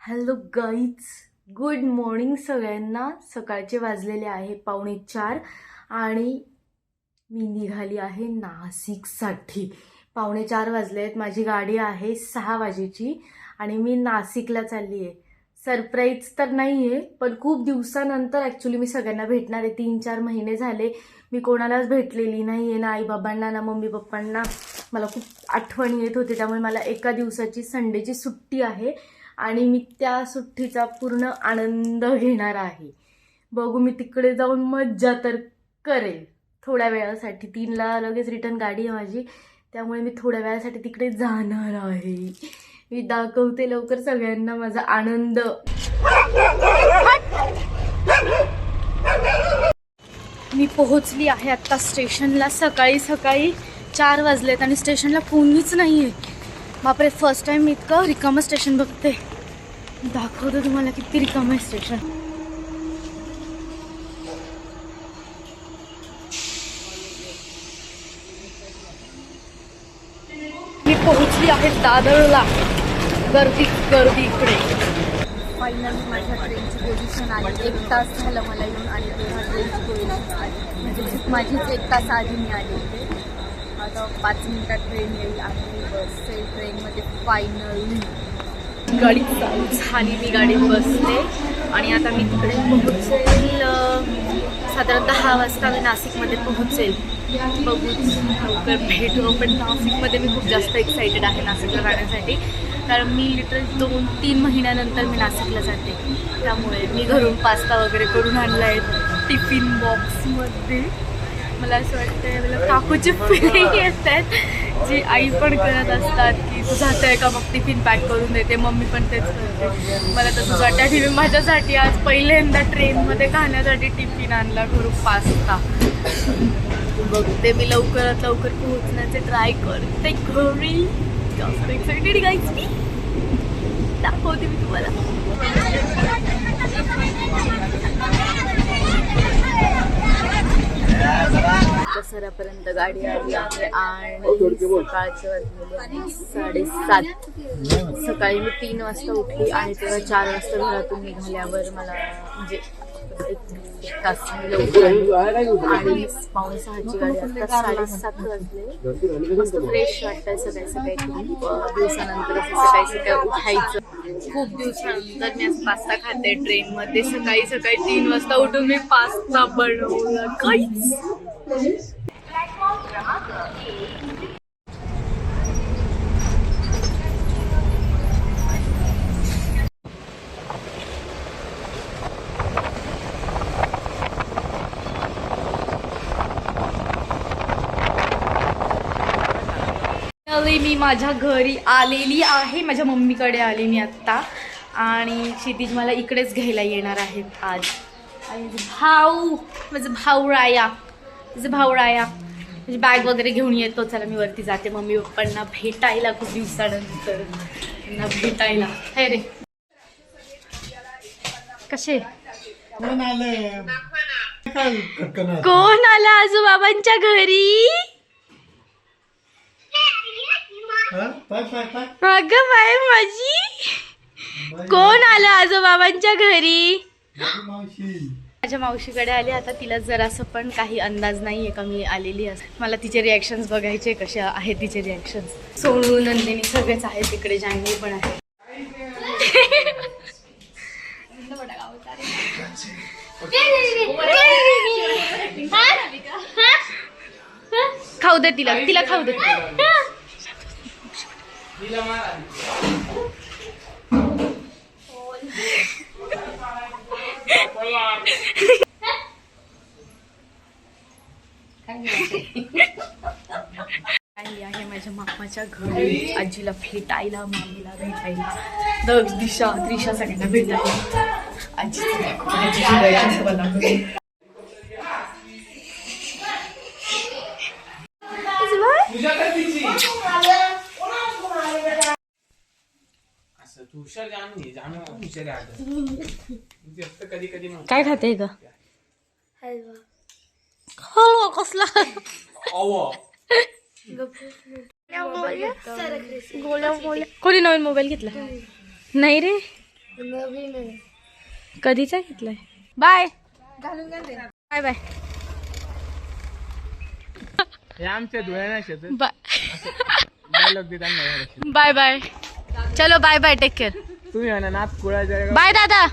Hello guys, good morning सगळ्यांना. सकाळचे वाजलेले आहे 4:15 आणि मी निघाली आहे नाशिकसाठी. 4:15 वाजले आहेत. माझी गाडी आहे 6 वाजेची आणि मी नाशिकला चालली आहे. सरप्राईज तर नाही आहे, पण खूप दिवसानंतर ॲक्च्युली मी सगळ्यांना भेटणार आहे. 3-4 महिने झाले मी कोणालाच भेटलेली नाही आहे, ना आईबाबांना ना मम्मी पप्पांना. मला खूप आठवण येत होती, त्यामुळे मला एका दिवसाची संडेची सुट्टी आहे आणि मी त्या सुट्टीचा पूर्ण आनंद घेणार आहे. बघू, मी तिकडे जाऊन मज्जा तर करेल थोड्या वेळासाठी. 3ला लगेच रिटर्न गाडी आहे माझी, त्यामुळे मी थोड्या वेळासाठी तिकडे जाणार आहे. मी दाखवते लवकर सगळ्यांना माझा आनंद. मी पोहोचली आहे आत्ता स्टेशनला. सकाळी 4 वाजलेत आणि स्टेशनला कोणीच नाही आहे. बापरे, फर्स्ट टाइम मी इतकं रिकामं स्टेशन बघते. दाखवतो तुम्हाला किती रिकामं आहे स्टेशन. मी पोहोचली आहे दादरला. गर्दी इकडे. फायनली माझ्या ट्रेनची पोझिशन आली. 1 तास झालं मला येऊन आणि तेव्हा ट्रेनची पोझिशन आली. म्हणजे माझीच 1 तास आधी मी आली होते. आता 5 मिनिटात ट्रेन येईल आणि बसते. ट्रेनमध्ये फायनली गाडी चालू झाली. मी गाडीत बसते आणि आता मी तिकडे पोहोचेल. साधारण 10 वाजता मी नाशिकमध्ये पोहोचेल. बघूच, लवकर भेटू. पण नाशिकमध्ये मी खूप जास्त एक्सायटेड आहे नाशिकला जाण्यासाठी, कारण मी लिटरल 2-3 महिन्यानंतर मी नाशिकला जाते. त्यामुळे मी घरून पास्ता वगैरे करून आणला आहे टिफिन बॉक्समध्ये. मला असं वाटतं मला काकूची फिलिंग येत आहेत, जी आई पण करत असतात की तू जात आहे का, मग टिफिन पॅक करून देते. मम्मी पण तेच करते. मला तसंच वाटतं की मी माझ्यासाठी आज पहिल्यांदा ट्रेनमध्ये खाण्यासाठी टिफिन आणला घरून पास्ता. बघते मी लवकरात लवकर पोहोचण्याचे ट्राय करते घरी. जास्त एक्साइटेड गाईज मी. दाखवते मी तुम्हाला. दसऱ्यापर्यंत गाडी आली आहे आणि सकाळचे वाजलेले आहे 7:30. सकाळी मी 3 वाजता उठली आणि तेव्हा 4 वाजता घरातून निघाल्यावर मला म्हणजे 1 तास लवकर आणि 5:45ची गाडी. आता 7:30 वाजले. मस्त फ्रेश वाटतंय सकाळी खूप दिवसानंतर असं सकाळी उठायचं. खूप दिवसानंतर मी आज पास्ता खाते ट्रेनमध्ये. सकाळी 3 वाजता उठून मी पास्ता बनवला. काहीच मी माझ्या घरी आलेली आहे. माझ्या मम्मीकडे आले मी आत्ता आणि क्षितिज मला इकडेच घ्यायला येणार आहेत आज. आणि माझा भाऊ राया म्हणजे बॅग वगैरे घेऊन येतो. चला मी वरती जाते मम्मी पप्पांना भेटायला. खूप दिवसानंतर त्यांना भेटायला. हे रे कसे कोण आलं आजोबाबांच्या घरी? अगं बाय माझी, कोण आलं आजोबाबांच्या घरी? माझ्या मावशीकडे आली. आता तिला जरासं पण काही अंदाज नाही आहे का मी आलेली असं. मला तिचे रिॲक्शन्स बघायचे कसे आहेत तिचे रिॲक्शन्स. सोनू, नंदिनी सगळेच आहेत तिकडे. जान्हवी पण आहे. खाऊ दे तिला खाऊ दे. आहे माझ्या मामाच्या घरी आजीला भेटायला, मामीला भेटायला, दिशा त्रिशा सगळ्यांना भेटायला. काय खाते का? हलवा कसला? गोल्या कोणी नवीन मोबाईल घेतला? नाही रे, कधीचा घेतलाय? बाय बाय बाय आमच्या धुळ्या बाय बाय चलो बाय बाय टेक केअर. तुम्ही नाथ कुळा बाय दादा.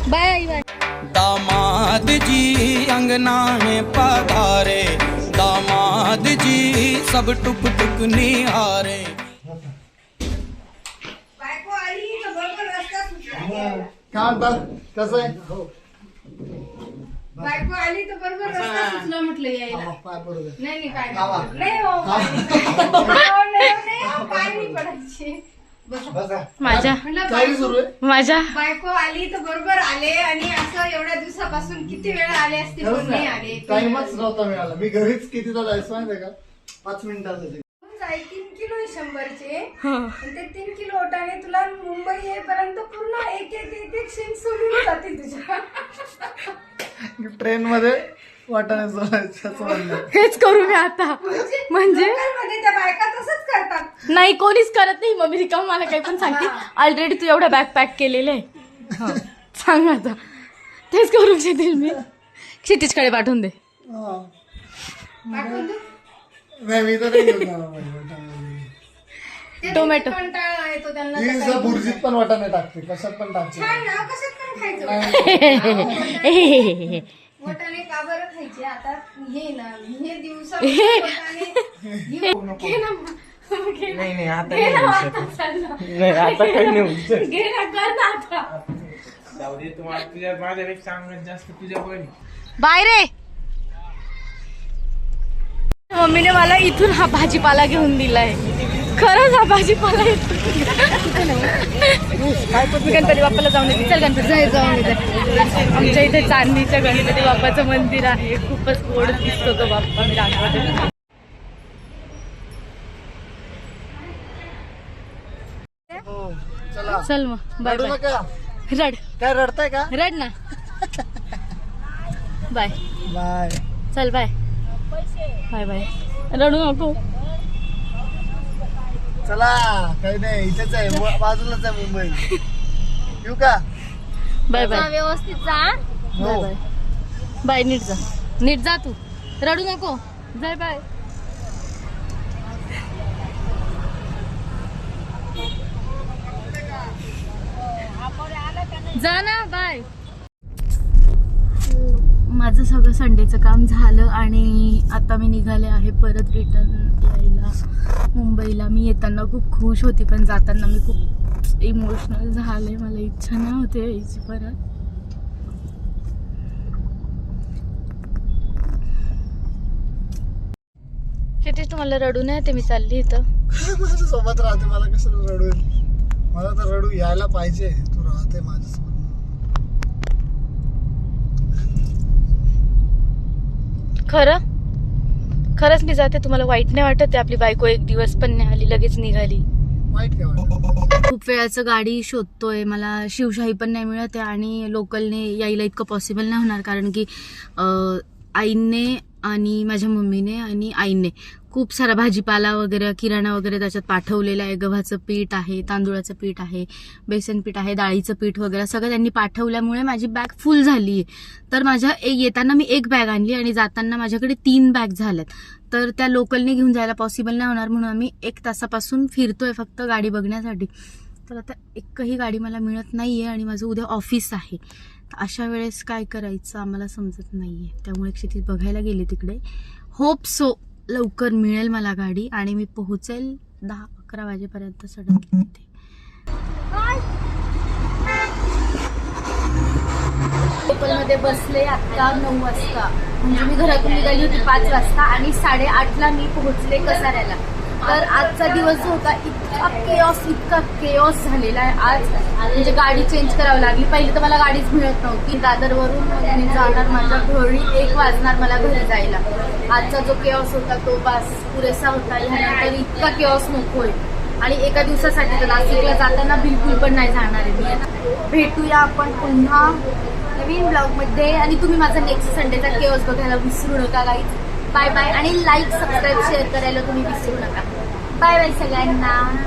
बाय आई बाय. दामाद जी अंगना में पधारे, दामाद जी सब टुक टुक निहारे. कसं आहे? बायको आली तर बरोबर रस्ता सुचला म्हटलं यायला. नाही पाय नाही हो पाय नाही पडायचे. माझ्या बायको आली तर बरोबर आले आणि असं एवढ्या दिवसापासून किती वेळा आले असते पण नाही आले. टाइमच नव्हता मिळाला. मी घरीच कितीदा जायचं माहितीये का? 5 मिनिटाचं. 3 किलो 100चे ते 3 किलो ओटाने तुला मुंबई येईपर्यंत पूर्ण एक सीन सोडून जाते तुझ्या. ट्रेन मध्ये वाटाणे सोडायचं. हेच करू मी आता. म्हणजे त्या बायका तसंच करतात. नाही कोणीच करत नाही. मम्मी रिकाम मला काही पण सांगते. ऑलरेडी तू एवढा बॅग पॅक केलेले आहे. सांग आता. तेच करू शकतील मी. क्षितिजकडे पाठवून दे. मी तर टोमॅटो बुर्जीत पण वाटाणे टाकते. कशात पण टाकते. वटाणे का बरं खायचे आता? हे ना हे दिवसा नाही आता नाही काही नाही जाऊ दे. तुम्हाला तुझ्या माझ्यापेक्षा अंगात जास्त तुझ्या पण. बाय रे. मम्मीने मला इथून हा भाजीपाला घेऊन दिलाय. खरंच हा भाजीपाला गणपती बाप्पाला जाऊन येते. चल गणपती जाऊन येते. आमच्या इथे चांदणीच्या गणपती बाप्पाचं मंदिर आहे. खूपच गोड दिसतो तो बाप्पा. मी दाखवते. चल मग बाय बाय. रड काय रडताय का? रड ना. Bye bye. चल बाय बाय बाय. रडू नको. चला काही नाही. इथेच आहे बाजूलाच आहे मुंबई. येऊ का? Bye bye. व्यवस्थित जा. Bye bye bye. नीट जा. नीट जा तू. रडू नको. Bye bye. जा ना. बाय. माझं सगळं संडेचं काम झालं आणि आता मी निघाले आहे परत रिटर्न यायला मुंबईला. मी येताना खूप खुश होती पण जाताना मी खूप इमोशनल झाले. मला इच्छा नाही होते यायची परत. क्षितिज तुम्हाला रडू नाही ते? मी चालली इथं. माझ्या सोबत राहते. मला कसं रडू? मला तर रडू यायला पाहिजे. तू राहते माझ्यासोबत. खरंच मी जाते. तुम्हाला वाईट नाही वाटत? आपली बायको एक दिवस पण नाही आली, लगेच निघाली. वाईट काय वाटत? खूप वेळाचं गाडी शोधतोय. मला शिवशाही पण नाही मिळत आहे आणि लोकलने यायला इतकं पॉसिबल नाही होणार कारण की आईने आणि माझ्या मम्मीने आणि आईने खूप सारा भाजीपाला वगैरे किराणा वगैरे त्याच्यात पाठवलेला आहे. गव्हाचं पीठ आहे, तांदूळाचं पीठ आहे, बेसन पीठ आहे, डाळीचं पीठ वगैरे सगळं त्यांनी पाठवल्यामुळे माझी बॅग फुल झाली आहे. तर माझ्या येताना मी 1 बॅग आणली आणि जाताना माझ्याकडे 3 बॅग झाल्यात. तर त्या लोकलने घेऊन जायला पॉसिबल नाही होणार म्हणून आम्ही 1 तासापासून फिरतोय फक्त गाडी बघण्यासाठी. तर आता एकही गाडी मला मिळत नाहीये आणि माझं उद्या ऑफिस आहे. अशा वेळेस काय करायचं आम्हाला समजत नाहीये. त्यामुळे क्षितिज बघायला गेले तिकडे. होप सो लवकर मिळेल मला गाडी आणि मी पोहोचेल 10-11 वाजेपर्यंत सडनली तिथे. लोकलमध्ये बसले आता 9 वाजता. म्हणजे मी घरातून निघाली होती 5 वाजता आणि 8:30ला मी पोहोचले कसाऱ्याला. तर आजचा दिवस जो होता इतका केओस झालेला आहे आज. म्हणजे गाडी चेंज करावी लागली. पहिली तर मला गाडीच मिळत नव्हती. दादरवरून मी जाणार माझ्या घरी 1 वाजणार मला घरी जायला. आजचा जो केओस होता तो बस पुरेसा होता. ह्यानंतर इतका केओस नकोय. आणि एका दिवसासाठी तर नाशिकला जाताना बिलकुल पण नाही जाणार आहे मी. भेटूया आपण पुन्हा नवीन ब्लॉगमध्ये आणि तुम्ही माझा नेक्स्ट संडेचा केओस बघायला विसरू नका गाईज. Bye bye. आणि लाईक सबस्क्राईब शेअर करायला तुम्ही विसरू नका. बाय बाय सगळ्यांना.